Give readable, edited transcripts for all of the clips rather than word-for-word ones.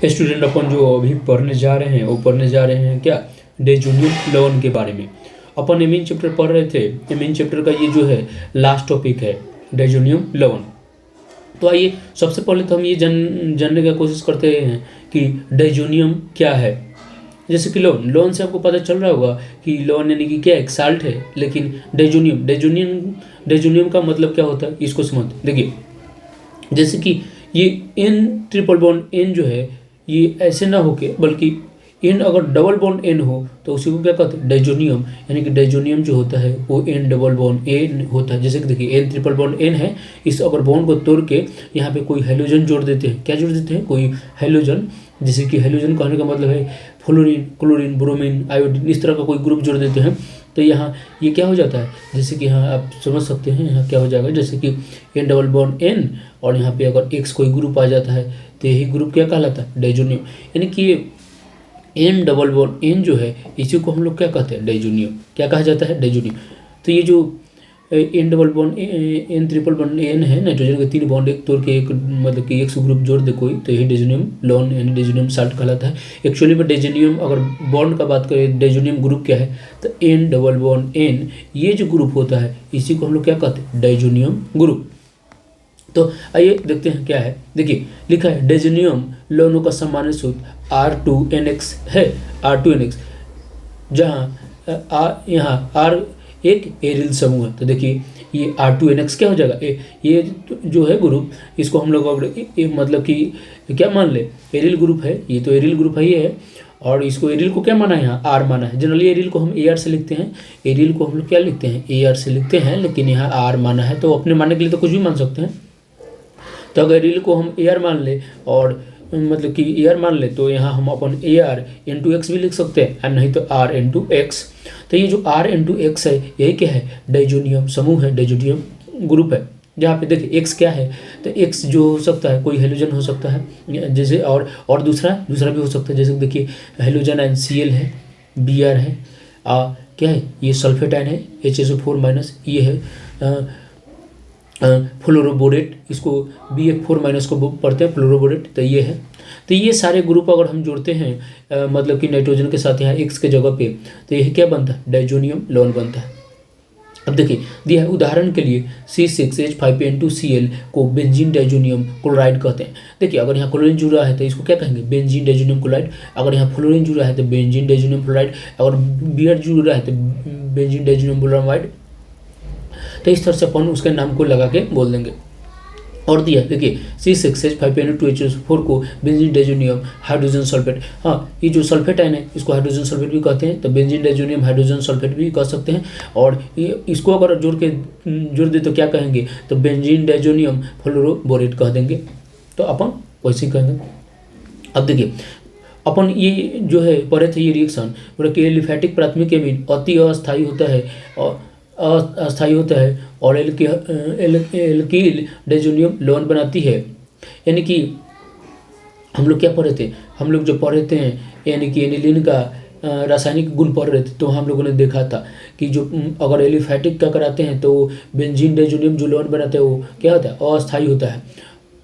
Student अपन जो अभी पढ़ने जा रहे हैं वो पढ़ने जा रहे हैं क्या, डाइज़ोनियम लवण के बारे में। अपन एमीन चैप्टर पढ़ रहे थे, एमीन चैप्टर का ये जो है लास्ट टॉपिक है डाइज़ोनियम लवण। तो आइए सबसे पहले तो हम ये जानने की कोशिश करते हैं कि डाइज़ोनियम क्या है। जैसे कि लवण से आपको पता चल रहा होगा कि लवण यानी कि क्या, एक साल्ट है। लेकिन डाइज़ोनियम का मतलब क्या होता है इसको समझते। देखिए जैसे कि ये N ट्रिपल बॉन्ड N जो है ये ऐसे ना होके, बल्कि N अगर डबल बॉन्ड N हो तो उसी को क्या कहते हैं, डाइज़ोनियम। यानी कि डाइज़ोनियम जो होता है वो N डबल बॉन्ड N होता है। जैसे कि देखिए N ट्रिपल बॉन्ड N है, इस अगर बॉन्ड को तोड़ के यहाँ पे कोई हेलोजन जोड़ देते हैं। क्या जोड़ देते हैं, कोई हेलोजन। जैसे कि हेलोजन कहने का मतलब है फ्लोरीन, क्लोरीन, ब्रोमीन, आयोडीन, इस तरह का कोई ग्रुप जोड़ देते हैं तो यहाँ ये क्या हो जाता है, जैसे कि यहाँ आप समझ सकते हैं यहाँ क्या हो जाएगा। जैसे कि N डबल बॉन्ड N और यहाँ पे अगर X कोई ग्रुप आ जाता है तो यही ग्रुप क्या कहलाता है, डाइज़ोनियम। यानी कि ये N डबल बॉन्ड N जो है इसी को हम लोग क्या कहते हैं, डाइज़ोनियम। क्या कहा जाता है, डाइज़ोनियम। तो ये जो N double bond N triple bond N है, नाइट्रोजन के 3 बॉन्ड एक तोड़ के एक मतलब कि X ग्रुप जोड़ दे कोई, तो यही डाइज़ोनियम लवण यानी डाइज़ोनियम साल्ट कहलाता है। एक्चुअली में डाइज़ोनियम अगर बॉन्ड का बात करें, डाइज़ोनियम ग्रुप क्या है तो N डबल बॉन्ड N ये जो ग्रुप होता है इसी को हम लोग क्या कहते हैं, डाइज़ोनियम ग्रुप। तो आइए देखते हैं क्या है। देखिए लिखा है डाइज़ोनियम लवणों का सामान्य सूत्र R2NX है, R2NX, जहाँ यहाँ R एक एरिल समूह है। तो देखिए ये R2NX क्या हो जाएगा, ये जो है ग्रुप इसको हम लोग अगर मतलब कि क्या मान ले, एरिल ग्रुप है। ये तो एरिल ग्रुप है ये है, और इसको एरिल को क्या माना है, यहाँ R माना है। जनरली एरिल को हम AR से लिखते हैं, एरिल को हम लोग क्या लिखते हैं, AR से लिखते हैं, लेकिन यहाँ R माना है। तो अपने मानने के लिए तो कुछ भी मान सकते हैं। तो अगर एरिल को हम AR मान ले और मतलब कि AR मान ले तो यहाँ हम अपन AR इंटू X भी लिख सकते हैं, और नहीं तो R इंटू X। तो ये जो R इंटू X है यही क्या है, डाइज़ोनियम समूह है, डाइज़ोनियम ग्रुप है। जहाँ पे देखिए X क्या है, तो X जो हो सकता है कोई हेलोजन हो सकता है, जैसे और दूसरा भी हो सकता है। जैसे देखिए हेलोजन आयन Cl है, Br है, क्या है ये सल्फेट आयन है HSO4-, ये है फ्लोरोबोरेट, इसको BF4- को पढ़ते हैं फ्लोरोबोरेट। तो ये है, तो ये सारे ग्रुप अगर हम जोड़ते हैं मतलब कि नाइट्रोजन के साथ यहाँ X के जगह पे, तो यही क्या बनता है, डाइज़ोनियम लवण बनता है। अब देखिए दिया है उदाहरण के लिए C6H5N2Cl को बेंजीन डाइज़ोनियम क्लोराइड कहते हैं। देखिए अगर यहाँ क्लोरीन जुड़ा है तो इसको क्या कहेंगे, बेंजीन डाइज़ोनियम क्लोराइड। अगर यहाँ फ्लोरीन जुड़ा है तो बेंजीन डाइज़ोनियम क्लोराइड। अगर Br जुड़ा है तो बेंजीन डाइज़ोनियम ब्रोमाइड। तो इस तरह से अपन उसके नाम को लगा के बोल देंगे। और दिया देखिए C6H5NO2HCl को बेंजीन डाइज़ोनियम हाइड्रोजन सल्फेट। हाँ ये जो सल्फेट आयन है इसको हाइड्रोजन सल्फेट भी कहते हैं, तो बेंजीन डाइज़ोनियम हाइड्रोजन सल्फेट भी कह सकते हैं। और ये इसको अगर जोड़ दे तो क्या कहेंगे, तो बेंजीन डाइज़ोनियम फ्लोरोबोरेट कह देंगे। तो अपन वैसे ही कहेंगे। अब देखिए अपन ये जो है पढ़े थे ये रिएक्शन बोले कि एलिफैटिक प्राथमिक एमीन अति अस्थायी होता है और अस्थायी होता है और एल्कील डाइज़ोनियम लवण बनाती है। यानी कि हम लोग क्या पढ़े थे, हम लोग जो पढ़े थे यानी कि एनिलीन का रासायनिक गुण पढ़ रहे थे, तो हम लोगों ने देखा था कि जो अगर एलिफैटिक का कराते हैं तो बेंजीन डाइज़ोनियम जो लवण बनाते हैं वो क्या होता है, अस्थायी होता है।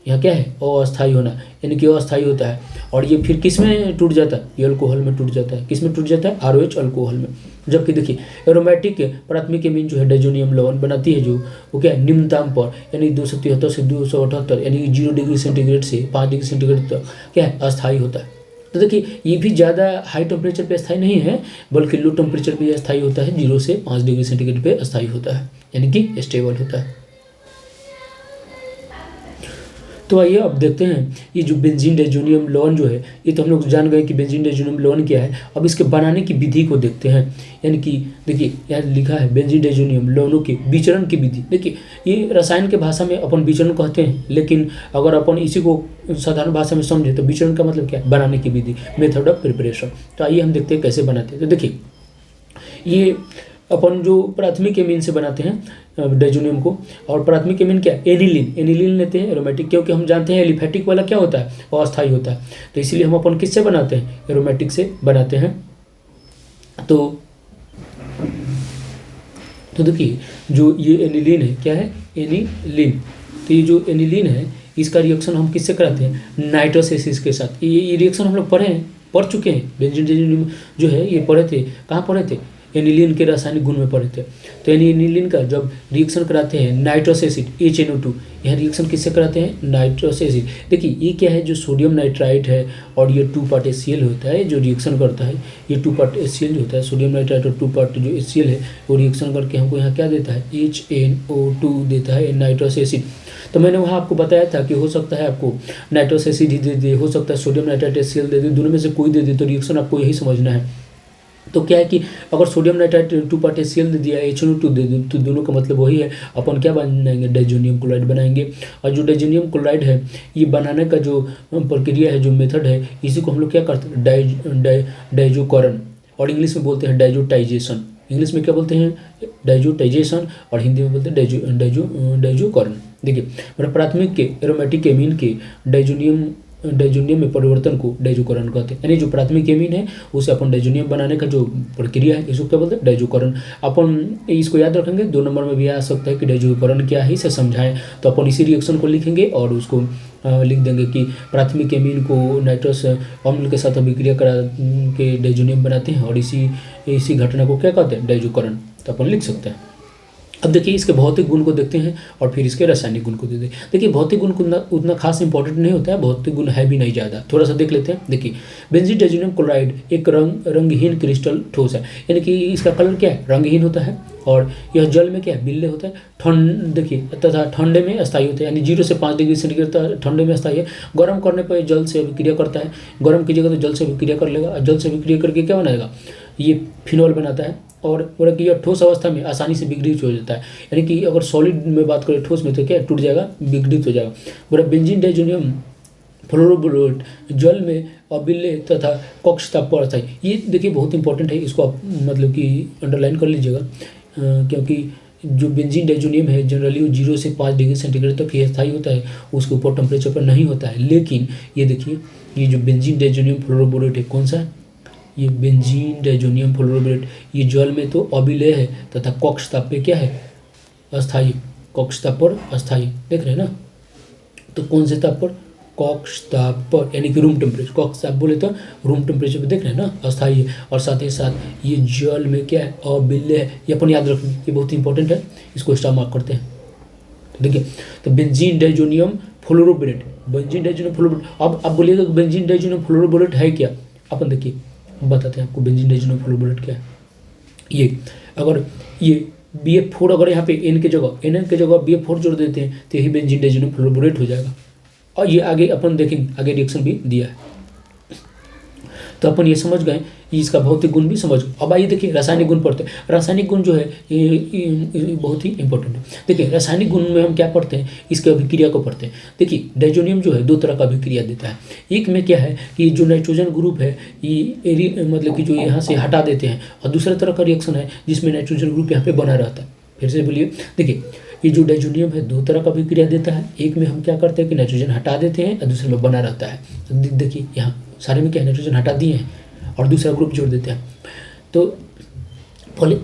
यहाँ क्या है, अस्थायी होना, यानी कि अस्थायी होता है। और ये फिर किस में टूट जाता है, ये अल्कोहल में टूट जाता है। किस में टूट जाता है, ROH अल्कोहल में। जबकि देखिए एरोमेटिक प्राथमिक एमीन जो है डाइज़ोनियम लवण बनाती है, जो वो क्या है निम्न ताप पर, यानी 273 से 278 यानी 0 डिग्री सेंटीग्रेड से 5 डिग्री सेंटीग्रेड तक क्या है, अस्थायी होता है। तो देखिए ये भी ज़्यादा हाई टेम्परेचर पे अस्थायी नहीं है, बल्कि लो टेम्परेचर पे अस्थायी होता है, 0 से 5 डिग्री सेंटीग्रेड पे अस्थायी होता है, यानी कि स्टेबल होता है। तो आइए अब देखते हैं ये जो बेंजीन डाइज़ोनियम लवण जो है, ये तो हम लोग जान गए कि बेंजीन डाइज़ोनियम लवण क्या है। अब इसके बनाने की विधि को देखते हैं। यानी कि देखिए यहाँ लिखा है बेंजीन डाइज़ोनियम लवणों के विचरण की विधि। देखिए ये रसायन के भाषा में अपन विचरण कहते हैं, लेकिन अगर अपन इसी को साधारण भाषा में समझे तो विचरण का मतलब क्या है, बनाने की विधि, मेथड ऑफ प्रिपरेशन। तो आइए हम देखते हैं कैसे बनाते हैं। तो देखिए ये अपन जो प्राथमिक एमीन से बनाते हैं डाइज़ोनियम को, और प्राथमिक एमीन क्या है, एनिलीन लेते हैं एरोमेटिक, क्योंकि हम जानते हैं एलिफैटिक वाला क्या होता है, अस्थायी होता है। तो इसीलिए हम अपन किससे बनाते हैं, एरोमेटिक से बनाते हैं। तो देखिए जो ये एनिलीन है, क्या है एनिलीन, तो ये जो एनिलीन है इसका रिएक्शन हम किससे कराते हैं, नाइट्रस एसिड के साथ। ये रिएक्शन हम लोग पढ़ चुके हैं, बेंजीन डाइजोनियम जो है ये पढ़े थे, कहाँ पढ़े थे, एनिलीन के रासायनिक गुण में पढ़े थे। तो एनिलीन का जब रिएक्शन कराते हैं नाइट्रस एसिड HNO2, यह रिएक्शन किससे कराते हैं, नाइट्रस एसिड। देखिए ये क्या है, जो सोडियम नाइट्राइट है और ये 2 पार्ट HCl होता है जो रिएक्शन करता है, ये 2 पार्ट HCl जो होता है, सोडियम नाइट्राइट और 2 पार्ट जो HCl है वो रिएक्शन करके हमको यहाँ क्या देता है, HNO2 देता है, नाइट्रस एसिड। तो मैंने वहाँ आपको बताया था कि हो सकता है आपको नाइट्रस एसिड ही दे दे, हो सकता है सोडियम नाइट्राइट HCl दे दे, दोनों में से कोई दे दे, तो रिएक्शन आपको यही समझना है। तो क्या है कि अगर सोडियम नाइट्राइट 2 पार्ट HCl दे दिया, HNO2 दे दे, तो दोनों का मतलब वही है, अपन क्या बनाएंगे, डाइजोनियम क्लोराइड बनाएंगे। और जो डाइजोनियम क्लोराइड है ये बनाने का जो प्रक्रिया है, जो मेथड है, इसी को हम लोग क्या करते हैं, डाइजोकरण, और इंग्लिश में बोलते हैं डाइजोटाइजेशन। इंग्लिश में क्या बोलते हैं, डाइजोटाइजेशन, और हिंदी में बोलते हैं डाइजोकरण। देखिए मेरा प्राथमिक के एरोमेटिक एमीन के डाइजोनियम में परिवर्तन को डाइजोकरण कहते हैं। यानी जो प्राथमिक एमीन है उसे अपन डाइजोनियम बनाने का जो प्रक्रिया है इसको क्या बोलते हैं, डाइजोकरण। अपन इसको याद रखेंगे, 2 नंबर में भी आ सकता है कि डाइजोकरण क्या है, इसे समझाएं। तो अपन इसी रिएक्शन को लिखेंगे और उसको लिख देंगे कि प्राथमिक एमीन को नाइट्रस अम्ल के साथ अभिक्रिया करा के डाइजोनियम बनाते हैं, और इसी घटना को क्या कहते हैं, डाइजोकरण। तो अपन लिख सकते हैं। अब देखिए इसके भौतिक गुण को देखते हैं और फिर इसके रासायनिक गुण को देते हैं। देखिए भौतिक गुण उतना खास इंपॉर्टेंट नहीं होता है, भौतिक गुण है भी नहीं ज़्यादा, थोड़ा सा देख लेते हैं। देखिए बेंजीन डाइजोनियम क्लोराइड एक रंगहीन क्रिस्टल ठोस है, यानी कि इसका कलर क्या है, रंगहीन होता है, और यह जल में क्या है, बिल्ले होता है। देखिए तथा ठंडे में अस्थायी होता है, यानी 0 से 5 डिग्री सेंटीग्रेड ठंडे में अस्थायी है। गर्म करने पर जल से अभिक्रिया करता है, गर्म कीजिएगा तो जल से अभिक्रिया कर लेगा, और जल से अभिक्रिया करके क्या बनाएगा, ये फिनॉल बनाता है। और बोला कि यह ठोस अवस्था में आसानी से विघटित हो जाता है, यानी कि अगर सॉलिड में बात करें, ठोस में, तो क्या टूट जाएगा, विघटित हो जाएगा। बोला बेंजीन डाइजोनियम फ्लोरोबोरेट जल में अबिल्ले तथा कक्ष ताप पर अस्थायी। ये देखिए बहुत इंपॉर्टेंट है, इसको आप मतलब कि अंडरलाइन कर लीजिएगा, क्योंकि जो बेंजीन डाइजोनियम है जनरली 0 से 5 डिग्री सेंटीग्रेड तक ही अस्थायी होता है, उसके ऊपर टेम्परेचर पर नहीं होता है। लेकिन ये देखिए ये जो बेंजीन डाइजोनियम फ्लोरोबोरेट है, कौन सा है, ये बेंजीन डाइजोनियम फ्लोरोबोरेट, ये जल में तो अबिलेय है तथा कक्ष ताप पे क्या है, अस्थायी, कक्ष ताप पर अस्थायी, देख रहे हैं ना। तो कौन से ताप पर, कक्ष ताप पर, यानी कि रूम टेम्परेचर, कक्ष ताप बोले तो रूम टेम्परेचर पे, देख रहे हैं ना, अस्थायी है। और साथ ही साथ ये जल में क्या है, अबिलेय है। ये अपन याद रखेंगे, ये बहुत इंपॉर्टेंट है, इसको स्टार मार्क करते हैं। देखिए तो benzene diazonium fluoroborate, benzene diazonium fluoroborate. अब बोलिएगा बेंजीन डाइजोनियम फ्लोरोबोरेट है क्या, अपन देखिए बताते हैं आपको बेंजीन डाइजोनियम फ्लोरोबोरेट क्या है। ये अगर ये BF4 अगर यहाँ पे N की जगह BF4 जोड़ देते हैं तो यही बेंजीन डाइजोनियम फ्लोरोबोरेट हो जाएगा। और ये आगे अपन देखेंगे, आगे रिएक्शन भी दिया है। तो अपन ये समझ गए, इसका भौतिक गुण भी समझ गए। अब आइए देखिए रासायनिक गुण पढ़ते हैं। रासायनिक गुण जो है ये बहुत ही इंपॉर्टेंट है। देखिए रासायनिक गुण में हम क्या पढ़ते हैं, इसके अभिक्रिया को पढ़ते हैं। देखिए डाइजोनियम जो है 2 तरह का अभिक्रिया देता है। एक में क्या है कि जो नाइट्रोजन ग्रुप है ये मतलब कि जो यहाँ से हटा देते हैं, और दूसरा तरह का रिएक्शन है जिसमें नाइट्रोजन ग्रुप यहाँ पे बना रहता है। फिर से बोलिए, देखिए ये जो डाइजोनियम है 2 तरह का अभिक्रिया देता है। एक में हम क्या करते हैं कि नाइट्रोजन हटा देते हैं, और दूसरे में बना रहता है। देखिए यहाँ सारे में क्या नाइट्रोजन हटा दिए हैं और दूसरा ग्रुप जोड़ देते हैं। तो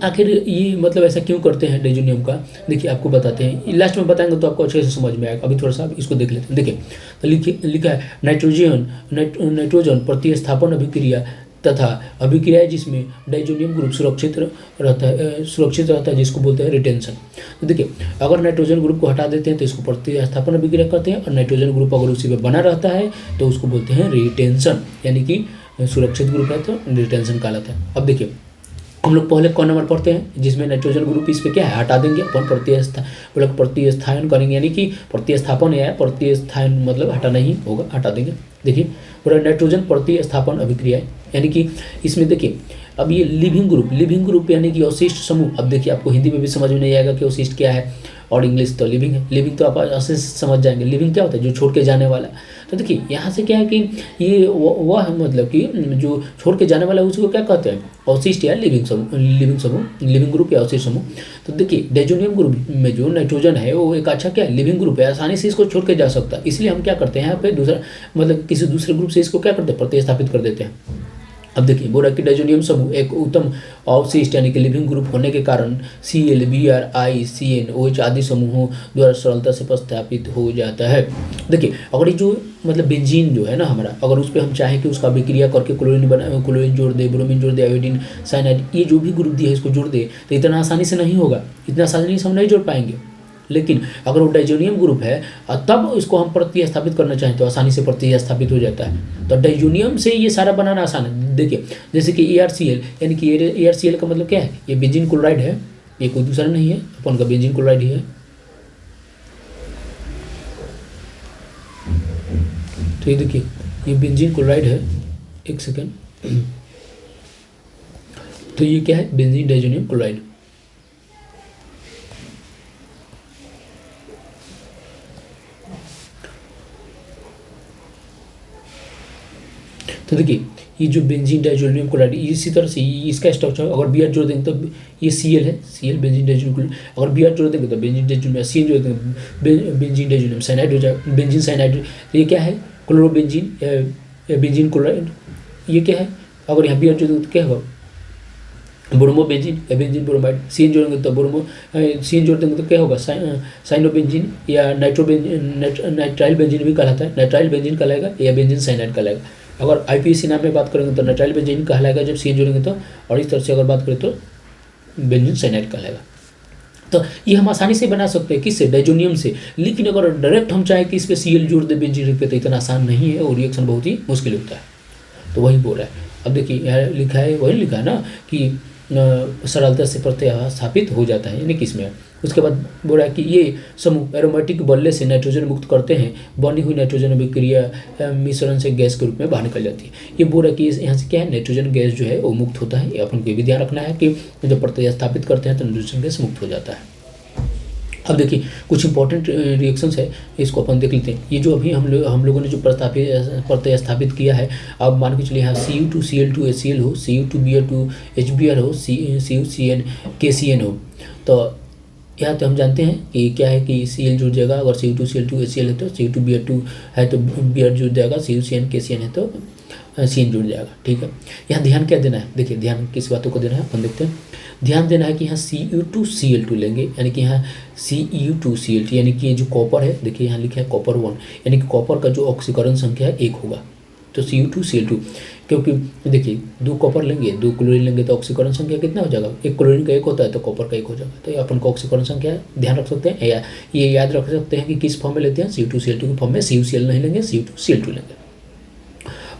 आखिर ये मतलब ऐसा क्यों करते हैं डाइजोनियम का, देखिए आपको बताते हैं, लास्ट में बताएंगे तो आपको अच्छे से समझ में आएगा। अभी थोड़ा सा इसको देख लेते हैं। देखिए तो लिखा है नाइट्रोजन प्रतिस्थापन अभिक्रिया तथा अभिक्रिया है जिसमें डाइजोनियम ग्रुप सुरक्षित रहता है, जिसको बोलते हैं रिटेंशन। तो देखिए अगर नाइट्रोजन ग्रुप को हटा देते हैं तो इसको प्रतिस्थापन अभिक्रिया करते हैं, और नाइट्रोजन ग्रुप अगर उसी में बना रहता है तो उसको बोलते हैं रिटेंशन, यानी कि सुरक्षित ग्रुप है तो रिटेंशन कहलाता है। अब देखिए हम लोग पहले कौन नंबर पढ़ते हैं, जिसमें नाइट्रोजन ग्रुप इस पे क्या है, हटा देंगे, अपन प्रतिस्थापन करेंगे, यानी कि प्रतिस्थापन या प्रतिस्थापन मतलब हटाना ही होगा, हटा देंगे। देखिए पूरा नाइट्रोजन प्रतिस्थापन अभिक्रिया है, यानी कि इसमें देखिए अब ये लिविंग ग्रुप यानी कि अवशिष्ट समूह। अब देखिए आपको हिंदी में भी समझ में नहीं आएगा कि अवशिष्ट क्या है, और इंग्लिश तो लिविंग है। लिविंग तो आप ऐसे समझ जाएंगे, लिविंग क्या होता है, जो छोड़ के जाने वाला। तो देखिए यहाँ से क्या है कि ये वह मतलब कि जो छोड़ के जाने वाला है उसको क्या कहते हैं, अवशिष्ट या लिविंग ग्रुप या अवशिष्ट समूह। तो देखिए डाइजोनियम ग्रुप में जो नाइट्रोजन है वो एक अच्छा क्या है, लिविंग ग्रुप है, आसानी से इसको छोड़ के जा सकता है। इसलिए हम क्या करते हैं यहाँ पे दूसरा मतलब किसी दूसरे ग्रुप से इसको क्या करते हैं, प्रतिस्थापित कर देते हैं। अब देखिए बोरा की डाइजोनियम समूह एक उत्तम अवशिष्ट यानी कि लिविंग ग्रुप होने के कारण ClBr, ICN, OH आदि समूहों द्वारा सरलता से प्रतिस्थापित हो जाता है। देखिए अगर ये जो मतलब बेंजीन जो है ना हमारा, अगर उस पर हम चाहें कि उसका अभिक्रिया करके क्लोरीन जोड़ दे, ब्रोमीन जोड़ दे, आयोडीन, साइनाइड, ये जो भी ग्रुप दिया है इसको जोड़ दे, तो इतना आसानी से नहीं होगा, इतना आसानी से हम नहीं जोड़ पाएंगे। लेकिन अगर वो डाइजोनियम ग्रुप है और तब इसको हम प्रतिस्थापित करना चाहें तो आसानी से प्रतिस्थापित हो जाता है। तो डाइजोनियम से ये सारा बनाना आसान है। देखिए जैसे कि ArCl, यानी कि ArCl का मतलब क्या है, ये बेंजीन क्लोराइड है, ये कोई दूसरा नहीं है, अपन का बेंजीन क्लोराइड ही है। तो ये देखिए ये बेंजीन क्लोराइड है, एक सेकेंड, तो ये क्या है, बेंजीन डाइजोनियम क्लोराइड। तो देखिए ये जो बेंजीन डाइजोनियम क्लोराइड, इसी तरह से इसका स्ट्रक्चर अगर Br जोड़ देंगे तो ये Cl है, Cl बेंजीन डाइजोनियम क्लोराइड, अगर Br जोड़ देंगे तो बेंजीन डाइजोनियम, CN जोड़ देंगे बेंजीन डाइजोनियम साइनाइड हो जाएगा, बेंजीन साइनाइड। तो ये क्या है, क्लोरोबेंजीन, बेंजीन क्लोराइड। ये क्या है, अगर यहाँ Br जोड़ देंगे तो क्या होगा, ब्रोमोबेंजीन, बेंजीन ब्रोमाइड। CN जोड़ेंगे तो CN जोड़ देंगे तो क्या होगा, साइनोबेंजीन या नाइट्राइल बेंजीन भी कहलाता है, नाइट्राइल बेंजीन कहलाएगा या बेंजीन साइनाइड कहलाएगा। अगर IPAC नाम में बात करेंगे तो नाइट्राइल बेंजीन कहलाएगा जब CN जोड़ेंगे तो, और इस तरह से अगर बात करें तो बेंजीन साइनाइड कहलाएगा। तो ये हम आसानी से बना सकते हैं किससे, डाइजोनियम से। लेकिन अगर डायरेक्ट हम चाहें कि इस पर Cl जोड़ दे बेंजीन पे तो इतना आसान नहीं है और रिएक्शन बहुत ही मुश्किल होता है। तो वही बोल रहा है। अब देखिए यहाँ लिखा है, वही लिखा है ना कि सरलता से प्रतिस्थापित हो जाता है, यानी किसमें। उसके बाद बोल रहा है कि ये समूह एरोमेटिक बल्ले से नाइट्रोजन मुक्त करते हैं, बनी हुई नाइट्रोजन अभिक्रिया मिश्रण से गैस के रूप में बाहर निकल जाती है। ये बोल रहा है कि यहाँ से क्या है, नाइट्रोजन गैस जो है वो मुक्त होता है। अपन को भी ध्यान रखना है कि जब प्रतिस्थापित करते हैं तो नाइट्रोजन गैस मुक्त हो जाता है। अब देखिए कुछ इंपॉर्टेंट रिएक्शंस है, इसको अपन देख लेते हैं। ये जो अभी हम लोगों ने जो प्रतिस्थापित किया है, अब मान के चलिए यहाँ Cu2Cl2HCl हो, Cu2Br2HBr हो, CuCN KCN हो। तो यहाँ तो हम जानते हैं कि क्या है कि Cl जुड़ जाएगा, अगर Cu2Cl2HCl है तो Cu2Br2 है तो Br जुड़ जाएगा, CuCN KCN है तो CN जुड़ जाएगा। ठीक है, यहाँ ध्यान क्या देना है, देखिए ध्यान किस बातों को देना है अपन देखते हैं। ध्यान देना है कि यहाँ Cu2Cl2 लेंगे, यानी कि यहाँ Cu2Cl2 यानी कि ये जो कॉपर है, देखिए यहाँ लिखा है कॉपर 1, यानी कि कॉपर का जो ऑक्सीकरण संख्या है 1 होगा। तो Cu2Cl2, क्योंकि देखिए 2 कॉपर लेंगे 2 क्लोरीन लेंगे तो ऑक्सीकरण संख्या कितना हो जाएगा, 1 क्लोरीन का 1 होता है तो कॉपर का 1 हो जाएगा। तो ये अपन को ऑक्सीकरण संख्या ध्यान रख सकते हैं, या ये याद रख सकते हैं कि किस फॉर्म में लेते हैं, Cu2Cl2 के फॉर्म में, CuCl नहीं लेंगे, Cu2Cl2 लेंगे।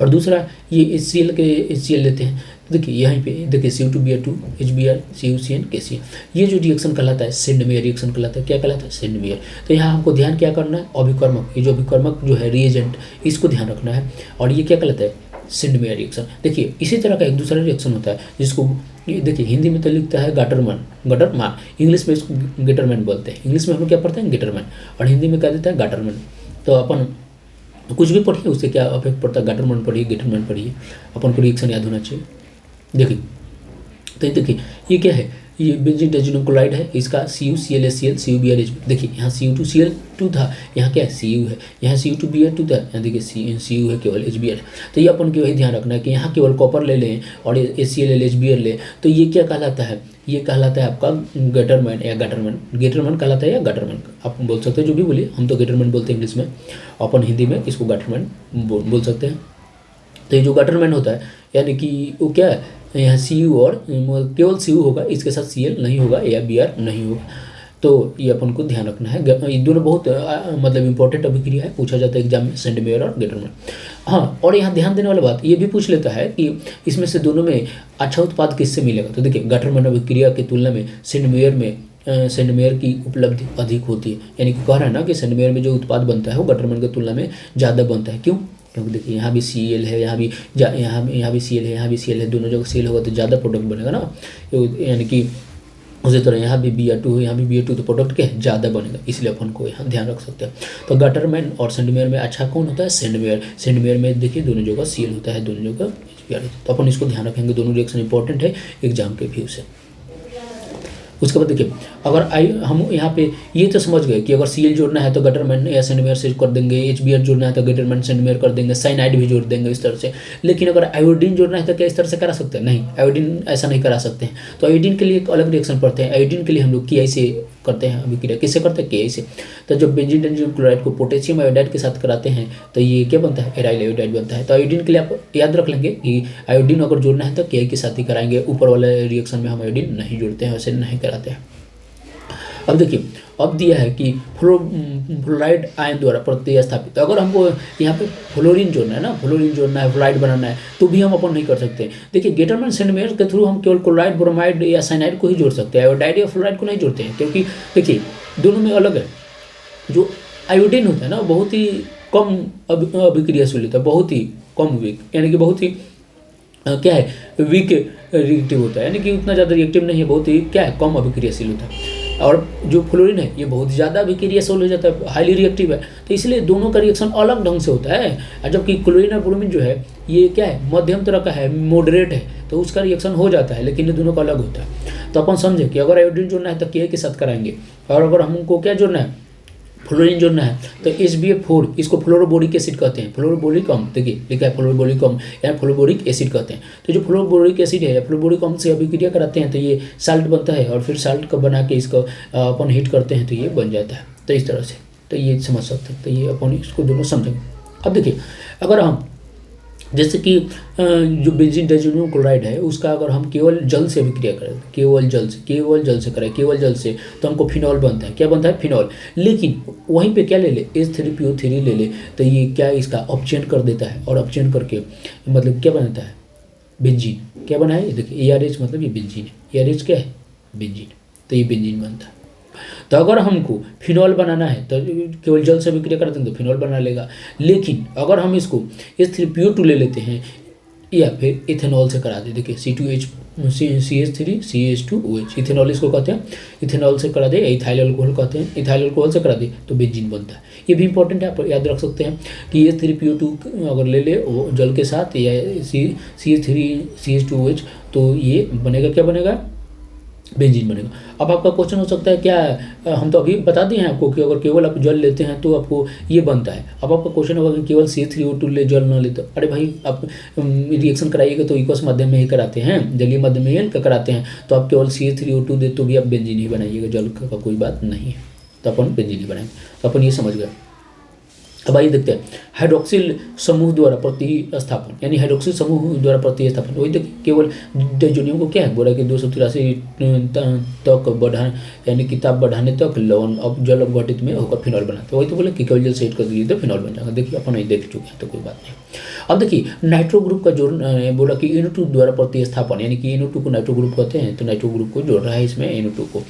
और दूसरा ये HCl लेते हैं, देखिए यहाँ पे देखिए Cu2Br2 HBr CuCN KCN, ये जो रिएक्शन कहलाता है सेंडमेयर रिएक्शन कहलाता है। क्या कहलाता है, सेंडमेयर। तो यहाँ हमको ध्यान क्या करना है, अभिकर्मक, ये जो अभिकर्मक जो है रिएजेंट, इसको ध्यान रखना है। और ये क्या कहलाता है, सेंडमेयर रिएक्शन। देखिए इसी तरह का एक दूसरा रिएक्शन होता है जिसको देखिए हिंदी में तो लिखता है गटरमान, इंग्लिश में इसको गेटरमैन बोलते हैं। इंग्लिश में हम क्या पढ़ते हैं, गेटरमैन, और हिंदी में क्या देता है, गाटरमैन। तो अपन कुछ भी पढ़िए उससे क्या अफेक्ट पड़ता है, गाटरमैन पढ़िए गेटरमैन पढ़िए, अपन को रिएक्शन याद होना चाहिए। देखिए तो देखिए ये क्या है, ये बेंजीन डाइजोनियम क्लोराइड है, इसका CuClHCl CuBrH। देखिए यहाँ Cu2Cl2 था, यहाँ क्या है Cu है, यहाँ Cu2Br2 था, यहाँ देखिए Cu है केवल, HBr। तो ये अपन को वही ध्यान रखना है कि यहाँ केवल कॉपर ले लें और HCl HBr ले, तो ये क्या कहलाता है, ये कहलाता है आपका गेटरमैन या गाटरमैन। गेटरमैन कहलाता है या गाटरमैन, आप बोल सकते हैं जो भी बोलिए, हम तो गेटरमैन बोलते हैं इंग्लिश में, अपन हिंदी में इसको गाटरमैन बोल सकते हैं। तो ये जो गाटरमैन होता है यानी कि वो क्या है, यहाँ Cu और केवल Cu होगा, इसके साथ Cl नहीं होगा या Br नहीं होगा। तो ये अपन को ध्यान रखना है। ये दोनों बहुत मतलब इंपॉर्टेंट अभिक्रिया है, पूछा जाता है एग्जाम में, सेंडमेयर और गेटरमैन। हाँ, और यहाँ ध्यान देने वाली बात ये भी पूछ लेता है कि इसमें से दोनों में अच्छा उत्पाद किससे मिलेगा। तो देखिए गाटरमैन अभिक्रिया की तुलना में सेंडमेयर की उपलब्धि अधिक होती है, यानी कि कह रहा है ना कि सेंडमेयर में जो उत्पाद बनता है वो गाटरमैन की तुलना में ज़्यादा बनता है। क्यों, क्योंकि देखिए यहाँ भी Cl है, यहाँ भी Cl है, यहाँ भी Cl है, दोनों जगह Cl होगा तो ज़्यादा प्रोडक्ट बनेगा ना, यानी कि उसी तरह यहाँ भी Br2 है, यहाँ भी Br2, तो प्रोडक्ट क्या है, ज़्यादा बनेगा, इसलिए अपन को यहाँ ध्यान रख सकते हैं। तो गाटरमैन और सेंडमेयर में अच्छा कौन होता है, सेंडमेयर में देखिए दोनों जगह Cl होता है, दोनों जगह HBr। तो अपन इसको ध्यान रखेंगे, दोनों रिएक्शन इंपॉर्टेंट है एग्जाम के व्यू से। उसके बाद देखिए, अगर हम यहाँ पे ये तो समझ गए कि अगर Cl जोड़ना है तो गटरमैन या सेंडमेयर से कर देंगे, HBr जोड़ना है तो गटरमैन सेंडमेयर कर देंगे, साइनाइड भी जोड़ देंगे इस तरह से। लेकिन अगर आयोडीन जोड़ना है तो क्या इस तरह से करा सकते हैं? नहीं, आयोडीन ऐसा नहीं करा सकते हैं। तो आयोडीन के लिए एक अलग रिएक्शन पड़ते हैं। आयोडीन के लिए हम लोग Ki से करते हैं अभिक्रिया। किससे करते हैं? Ki से। तो जब बेंजीन डाइजीनियम क्लोराइड को पोटेशियम आयोडाइड के साथ कराते हैं तो ये क्या बनता है? एराइल आयोडाइड बनता है। तो आयोडीन के लिए आप याद रख लेंगे कि आयोडीन अगर जोड़ना है तो Ki के साथ ही कराएंगे। ऊपर वाले रिएक्शन में हम आयोडीन नहीं जोड़ते हैं, वैसे नहीं कराते हैं। अब देखिए, अब दिया है कि फ्लोराइड आयन द्वारा प्रतिस्थापित। अगर हमको यहाँ पे फ्लोरीन जोड़ना है ना, फ्लोरीन जोड़ना है, फ्लोराइड बनाना है, तो भी हम अपन नहीं कर सकते। देखिए, गेटरमैन सेंडमेयर के थ्रू हम केवल क्लोराइड, ब्रोमाइड या साइनाइड को ही जोड़ सकते हैं, आयोडाइड या फ्लोराइड को नहीं जोड़ते हैं। क्योंकि देखिए, दोनों में अलग है। जो आयोडीन होता है ना, बहुत ही कम अभिक्रियाशील होता है, बहुत ही कम वीक, यानी कि बहुत ही क्या है, वीक रिएक्टिव होता है, यानी कि उतना ज़्यादा रिएक्टिव नहीं है, बहुत ही क्या है, कम अभिक्रियाशील होता है। और जो फ्लोरीन है ये बहुत ज़्यादा अभिक्रियाशील हो जाता है, हाईली रिएक्टिव है। तो इसलिए दोनों का रिएक्शन अलग ढंग से होता है। और जबकि क्लोरीन और ब्रोमीन जो है ये क्या है, मध्यम तरह का है, मॉडरेट है, तो उसका रिएक्शन हो जाता है, लेकिन ये दोनों का अलग होता है। तो अपन समझे कि अगर आयोडीन जोड़ना है तो Ki के साथ कराएंगे, और अगर हमको क्या जोड़ना है, फ्लोरीन जोड़ना है, तो HBF4 इसको फ्लोरोबोरिक एसिड कहते हैं। फ्लोरोबोरिक अम्ल, देखिए लिखा है फ्लोरोबोरिक अम्ल या फ्लोरोबोरिक एसिड कहते हैं। तो जो फ्लोरोबोरिक एसिड है या फ्लोरोबोरिक अम्ल से अभिक्रिया कराते हैं तो ये साल्ट बनता है, और फिर साल्ट को बना के इसको अपन हीट करते हैं तो ये बन जाता है। तो इस तरह से तो ये समझ सकते हैं। तो ये अपन इसको दोनों समझेंगे। अब देखिए, अगर हम जैसे कि जो बेंजीन डाइजीनियम क्लोराइड है उसका अगर हम केवल जल से अभिक्रिया करें, केवल जल से करें, केवल जल से, तो हमको फिनॉल बनता है। क्या बनता है? फिनॉल। लेकिन वहीं पे क्या ले ले, H3PO3 ले ले, तो ये क्या इसका अपचयन कर देता है, और अपचयन करके मतलब क्या बनाता है? बेंजीन। क्या बना है? देखिए ARH मतलब ये बेंजीन है। ARH क्या है? बेंजीन। तो ये बेंजीन बनता है। तो अगर हमको फिनॉल बनाना है तो केवल जल से अभिक्रिया करते हैं तो फिनॉल बना लेगा। लेकिन अगर हम इसको H3PO2 ले लेते हैं या फिर इथेनॉल से करा दे, देखिए CH3 CH2OH, इथेनॉल इसको कहते हैं, इथेनॉल से करा दे, इथाइल अल्कोहल कहते हैं, इथाइल अल्कोहल से करा दे तो बेंजीन बनता है। ये भी इंपॉर्टेंट है, आप याद रख सकते हैं कि H3PO2 अगर ले ले वो जल के साथ या CH3 CH2OH तो ये बनेगा, क्या बनेगा? बेंजीन बनेगा। अब आपका क्वेश्चन हो सकता है क्या, हम तो अभी बता दिए हैं आपको कि अगर केवल आप जल लेते हैं तो आपको ये बनता है। अब आपका क्वेश्चन होगा कि केवल CH3O2 ले, जल ना ले, तो अरे भाई आप रिएक्शन कराइएगा तो इक्वस माध्यम में ही कराते हैं, जलीय माध्यम में ही कराते हैं, तो आप केवल CH3O2 दे तो भी आप बेंजीन ही बनाइएगा, जल का कोई बात नहीं है, तो अपन बेंजीन ही बनाएंगे। तो अपन ये समझ गए। अब आइए देखते हैं हाइड्रोक्सिल समूह द्वारा प्रतिस्थापन, यानी हाइड्रोक्सिल समूह द्वारा प्रतिस्थापन। वही देखिए, केवल डाइज़ोनियम को क्या है, बोला कि 283 तक बढ़ा, यानी कि ताप बढ़ाने तक लवण अब जल अपघटित में होकर फिनॉल बनाते हैं। वही तो बोले कि केवल जल से हीट कर दीजिए तो फिनॉल बन जाएगा। देखिए अपन नहीं देख चुके हैं तो कोई बात नहीं। अब देखिए नाइट्रो ग्रुप का जोड़, बोला कि NO2 द्वारा प्रतिस्थापन, यानी कि NO2 को नाइट्रो ग्रुप कहते हैं, तो नाइट्रो ग्रुप को जोड़ रहा है इसमें NO2 को।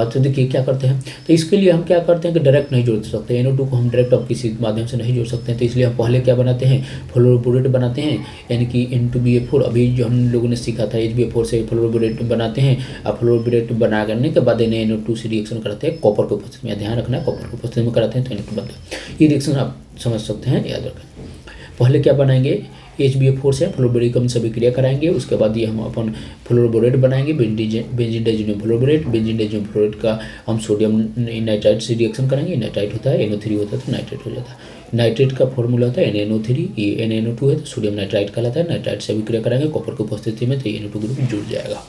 तो देखिए क्या करते हैं, तो इसके लिए हम क्या करते हैं कि डायरेक्ट नहीं जोड़ सकते, NO2 को हम डायरेक्ट अब किसी माध्यम से नहीं जोड़ सकते हैं। तो इसलिए हम पहले क्या बनाते हैं, फ्लोरोबोरेट बनाते हैं, यानी कि N2BF4। अभी जो हम लोगों ने सीखा था HBF4 से फ्लोरोबोरेट बनाते हैं। अब फ्लोरोबोरेट बना करने के बाद NO2 से रिएक्शन करते हैं कॉपर के उपस्थिति में, ध्यान रखना है कॉपर के उपस्थिति में कराते हैं तो NO2 बनता है। ये रिएक्शन आप समझ सकते हैं, याद रखें। पहले क्या बनाएंगे, HBF4 से फ्लोरोबोरिक अम्ल से अभिक्रिया कराएंगे, उसके बाद ये हम अपन फ्लोरोबोरेट बनाएंगे, बेंजीन डाइज़ोनियम फ्लोरोबोरेट। बेंजीन डाइज़ोनियम फ्लोरोरेट का हम सोडियम नाइट्राइट से रिएक्शन करेंगे, नाइट्राइट होता है, NO3 होता है तो नाइट्रेट हो जाता है। नाइट्रेट का फॉर्मूला होता है NaNO3, ये NaNO2 है तो सोडियम नाइट्राइट कहलाता है। नाइट्राइट से अभिक्रिया कराएंगे कॉपर की उपस्थिति में तो NO2 ग्रुप जुड़ जाएगा।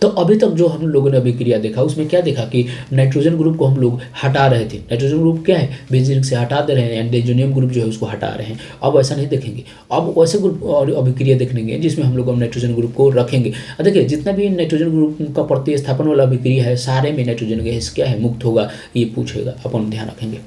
तो अभी तक जो हम लोगों ने अभिक्रिया देखा उसमें क्या देखा कि नाइट्रोजन ग्रुप को हम लोग हटा रहे थे। नाइट्रोजन ग्रुप क्या है, बेंजीन से हटा दे रहे हैं, एंड डाइज़ोनियम ग्रुप जो है उसको हटा रहे हैं। अब ऐसा नहीं देखेंगे, अब वैसे ग्रुप और अभिक्रिया देखेंगे जिसमें हम लोग नाइट्रोजन ग्रुप को रखेंगे। देखिए जितना भी नाइट्रोजन ग्रुप का प्रतिस्थापन वाला अभिक्रिया है सारे में नाइट्रोजन गैस क्या है, मुक्त होगा, ये पूछेगा, अपन ध्यान रखेंगे।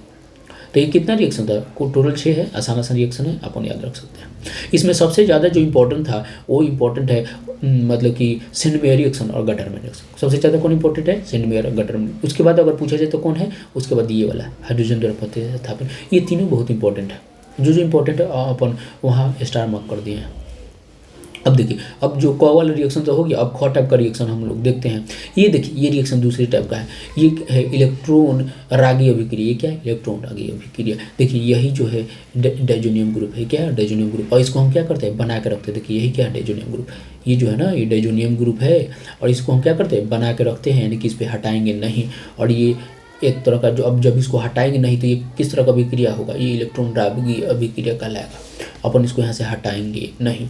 तो ये कितना रिएक्शन था, टोटल 6 है, आसान रिएक्शन है, अपन याद रख सकते हैं। इसमें सबसे ज़्यादा जो इंपॉर्टेंट था वो इंपॉर्टेंट है मतलब कि सेंडमेयर रिएक्शन और गटरमैन रिएक्शन। सबसे ज़्यादा कौन इंपॉर्टेंट है, सेंडमेयर और गटरमैन। उसके बाद अगर पूछा जाए तो कौन है, उसके बाद ये वाला हाइड्रोजन द्वारा प्रतिस्थापन। ये तीनों बहुत इंपॉर्टेंट है, जो इंपॉर्टेंट है अपन वहाँ स्टार मार्क कर दिए हैं। अब देखिए, अब जो क वाला रिएक्शन तो हो गया, अब ख टाइप का रिएक्शन हम लोग देखते हैं। ये देखिए, ये रिएक्शन दूसरे टाइप का है, ये है इलेक्ट्रॉन रागी अभिक्रिया। ये क्या है? इलेक्ट्रॉन रागी अभिक्रिया। देखिए यही जो है डाइजोनियम ग्रुप है। क्या है? Diazonium group. और इसको हम क्या करते हैं? बना के रखते हैं। देखिए यही क्या है? Diazonium group. ये जो है ना, ये डाइजोनियम ग्रुप है, और इसको हम क्या करते हैं? बना के रखते हैं, यानी कि इस पर हटाएंगे नहीं। और ये एक तरह का जो, अब जब इसको हटाएंगे नहीं तो ये किस तरह का अभिक्रिया होगा? ये इलेक्ट्रॉन रागी अभिक्रिया कहलाएगा। अपन इसको यहाँ से हटाएंगे नहीं।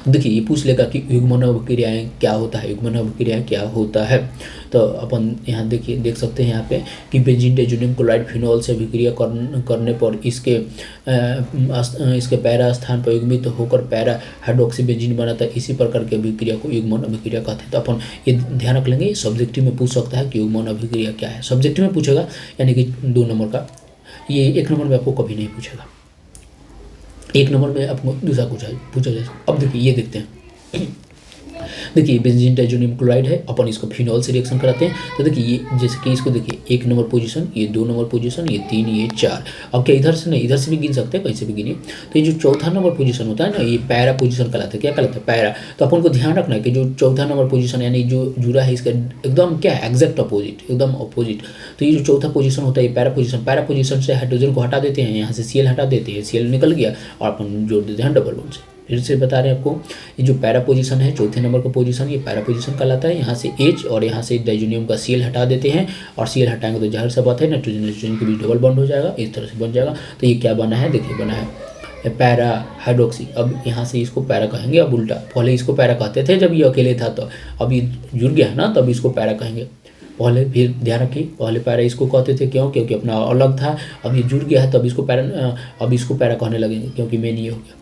देखिए ये पूछ लेगा कि युग्मन अभिक्रियाएं क्या होता है, युग्मन अभिक्रियाएं क्या होता है। तो अपन यहाँ देखिए, देख सकते हैं यहाँ पे कि बेंजीन डाइजोनियम क्लोराइड फिनॉल से अभिक्रिया करने पर इसके पैरा स्थान पर युग्मित होकर पैरा हाइड्रोक्सी बेंजीन बनाता है। इसी प्रकार की अभिक्रिया को युग्मन अभिक्रिया कहते हैं। तो अपन ये ध्यान रख लेंगे, सब्जेक्टिव में पूछ सकता है कि युग्मन अभिक्रिया क्या है। सब्जेक्टिव में पूछेगा, यानी कि 2 नंबर का। ये 1 नंबर में आपको कभी नहीं पूछेगा। 1 नंबर में आपको दूसरा पूछा जाए। अब देखिए, ये देखते हैं। देखिए बेंजीन डाइजोनियम क्लोराइड है, अपन इसको फिनॉल से रिएक्शन कराते हैं। तो देखिए ये जैसे कि इसको देखिए, 1 नंबर पोजीशन, ये 2 नंबर पोजीशन, ये 3, ये 4। अब क्या इधर से नहीं, इधर से भी गिन सकते हैं, कहीं से भी गिनिए। तो ये जो चौथा नंबर पोजीशन होता है ना, ये पैरा पोजीशन कहलाता है। क्या कहलाता है? पैरा। तो अपन को ध्यान रखना है कि जो चौथा नंबर पोजीशन यानी जो जुड़ा है, इसका एकदम क्या है? एग्जैक्ट अपोजिट, एकदम अपोजिट। तो ये जो चौथा पोजीशन होता है, ये पैरा पोजीशन। पैरा पोजीशन से हाइड्रोजन को हटा देते हैं, यहाँ से Cl हटा देते हैं, Cl निकल गया, और अपन जोड़ देते हैं डबल बॉन्ड से। फिर से बता रहे हैं आपको, ये जो पैरा पोजीशन है, चौथे नंबर का पोजीशन, ये पैरा पोजीशन कहलाता है। यहाँ से H और यहाँ से डाइजोनियम का Cl हटा देते हैं, और Cl हटाएंगे तो जाहिर सा बात है नाइट्रोजन नाइट्रोजन के बीच डबल बॉन्ड हो जाएगा, इस तरह से बन जाएगा। तो ये क्या बना है? देखिए बना है पैरा हाइड्रोक्सी। अब यहाँ से इसको पैरा कहेंगे, अब उल्टा, पहले इसको पैरा कहते थे जब ये अकेले था, तो अब ये जुड़ गया है ना, तब इसको पैरा कहेंगे। पहले फिर ध्यान रखिए, पहले पैरा इसको कहते थे, क्यों? क्योंकि अपना अलग था। अब ये जुड़ गया है, तब इसको पैरा, अब इसको पैरा कहने लगेंगे, क्योंकि मेन ये हो गया।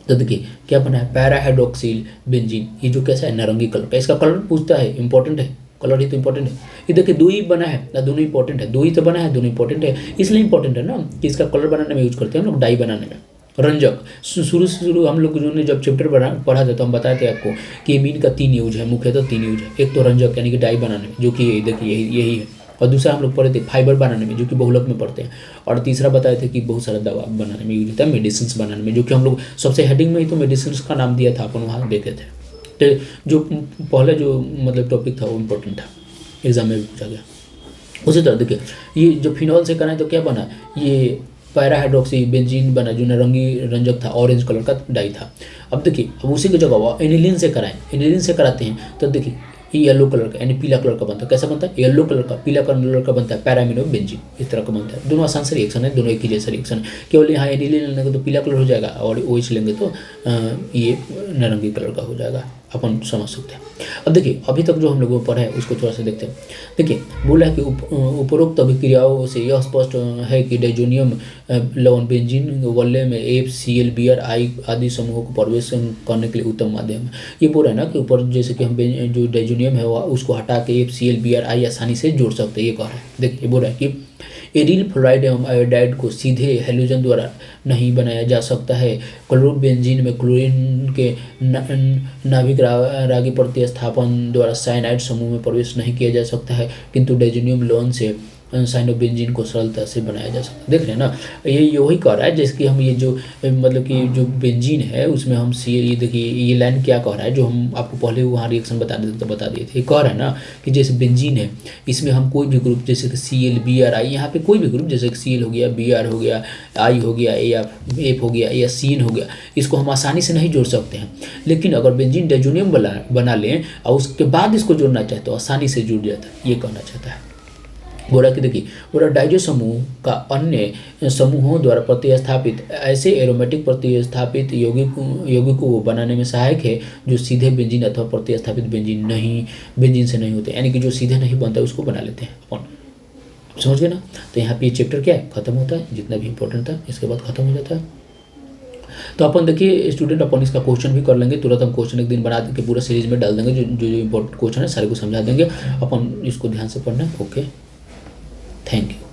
तो देखिए क्या बना है? Para hydroxyl benzene. ये जो कैसा है? नारंगी कलर का। इसका कलर पूछता है, इंपॉर्टेंट है, कलर ही तो इंपॉर्टेंट है। ये देखिए 2 ही बना है ना, दोनों इंपॉर्टेंट है। 2 ही तो बना है, दोनों इंपॉर्टेंट है। इसलिए इंपॉर्टेंट है ना कि इसका कलर बनाने में यूज करते हैं हम लोग, डाई बनाने में। रंजक शुरू हम लोग ने जब चैप्टर पढ़ा था तो हम बताए थे आपको कि मीन का 3 यूज है, मुख्यतः 3 यूज है। एक तो रंजक यानी कि डाई बनाने में, जो कि देखिए यही है। और दूसरा हम लोग पढ़े थे फाइबर बनाने में, जो कि बहुलक में पढ़ते हैं। और तीसरा बताए थे कि बहुत सारा दवा बनाने में यूज होता है, मेडिसिन बनाने में, जो कि हम लोग सबसे हेडिंग में ही तो मेडिसिन का नाम दिया था, अपन वहाँ देते थे। तो जो पहले जो मतलब टॉपिक था वो इम्पोर्टेंट था, एग्जाम में भी पूछा गया। उसी तरह देखिए, ये जो फिनॉल से कराएं तो क्या बना? ये पैरा हाइड्रोक्सी बेंजीन बना, जो नारंगी रंजक था, ऑरेंज कलर का डाई था। अब देखिए, अब उसी की जगह एनिलीन से कराएं, एनिलीन से कराते हैं तो देखिए ये येलो कलर का यानी पीला कलर का बनता है। कैसा बनता है? येलो कलर का, पीला कलर का बनता है, पैरामिनो बेंजीन, इस तरह का बनता है। दोनों आसान से रिएक्शन है, दोनों एक ही जैसा रिएक्शन है। केवल यहाँ एनिलीन लेंगे तो पीला कलर हो जाएगा, और OH लेंगे तो ये नारंगी कलर का हो जाएगा। अपन समझ सकते हैं। अब देखिए, अभी तक जो हम लोगों पर है उसको थोड़ा सा देखते हैं। देखिए बोला है कि उपरोक्त अभिक्रियाओं से यह स्पष्ट है कि डाइजोनियम लवण बेंजीन वल्ले में FCl BrI आदि समूहों को प्रवेश करने के लिए उत्तम माध्यम है। ये बोल रहा है ना कि ऊपर जैसे कि हम जो डाइजोनियम है उसको हटा के FCl BrI आसानी से जोड़ सकते हैं, ये कह रहा है। देखिए बोल रहा है कि एरिल फ्लोराइड एवं आयोडाइड को सीधे हैलोजन द्वारा नहीं बनाया जा सकता है। क्लोरोबेंजीन में क्लोरीन के नाभिक रागी प्रतिस्थापन द्वारा साइनाइड समूह में प्रवेश नहीं किया जा सकता है, किंतु डाइजोनियम लवण से साइनोबेंजीन को सरलता से बनाया जा सकता है। देख रहे हैं ना, ये वही कह रहा है जैसे कि हम ये जो मतलब कि जो बेंजीन है उसमें हम ये देखिए ये लाइन क्या कह रहा है, जो हम आपको पहले वहाँ रिएक्शन बता देते तो बता दिए थे। ये कह रहा है ना कि जैसे बेंजीन है, इसमें हम कोई भी ग्रुप जैसे कि Cl BrI, यहाँ पे कोई भी ग्रुप जैसे कि Cl हो गया, Br हो गया, I हो गया, या F हो गया, या CN हो गया, इसको हम आसानी से नहीं जोड़ सकते हैं। लेकिन अगर बेंजीन डाइजोनियम बना लें और उसके बाद इसको जोड़ना चाहे तो आसानी से जुड़ जाता है, ये कहना चाहता है। बोला कि देखिए बोला डाइजो समूह का अन्य समूहों द्वारा प्रतिस्थापित ऐसे एरोमेटिक प्रतिस्थापित यौगिकों को बनाने में सहायक है जो सीधे बेंजीन अथवा प्रतिस्थापित बेंजीन से नहीं होते, यानी कि जो सीधे नहीं बनता उसको बना लेते हैं अपन। समझ गए ना? तो यहाँ पे ये चैप्टर क्या है, खत्म होता है, जितना भी इंपॉर्टेंट था इसके बाद खत्म हो जाता है। तो अपन देखिए स्टूडेंट, अपन इसका क्वेश्चन भी कर लेंगे तुरंत। हम क्वेश्चन एक दिन बना के पूरा सीरीज में डाल देंगे, जो इंपॉर्टेंट क्वेश्चन है सारे को समझा देंगे। अपन इसको ध्यान से पढ़ना है। Okay, thank you.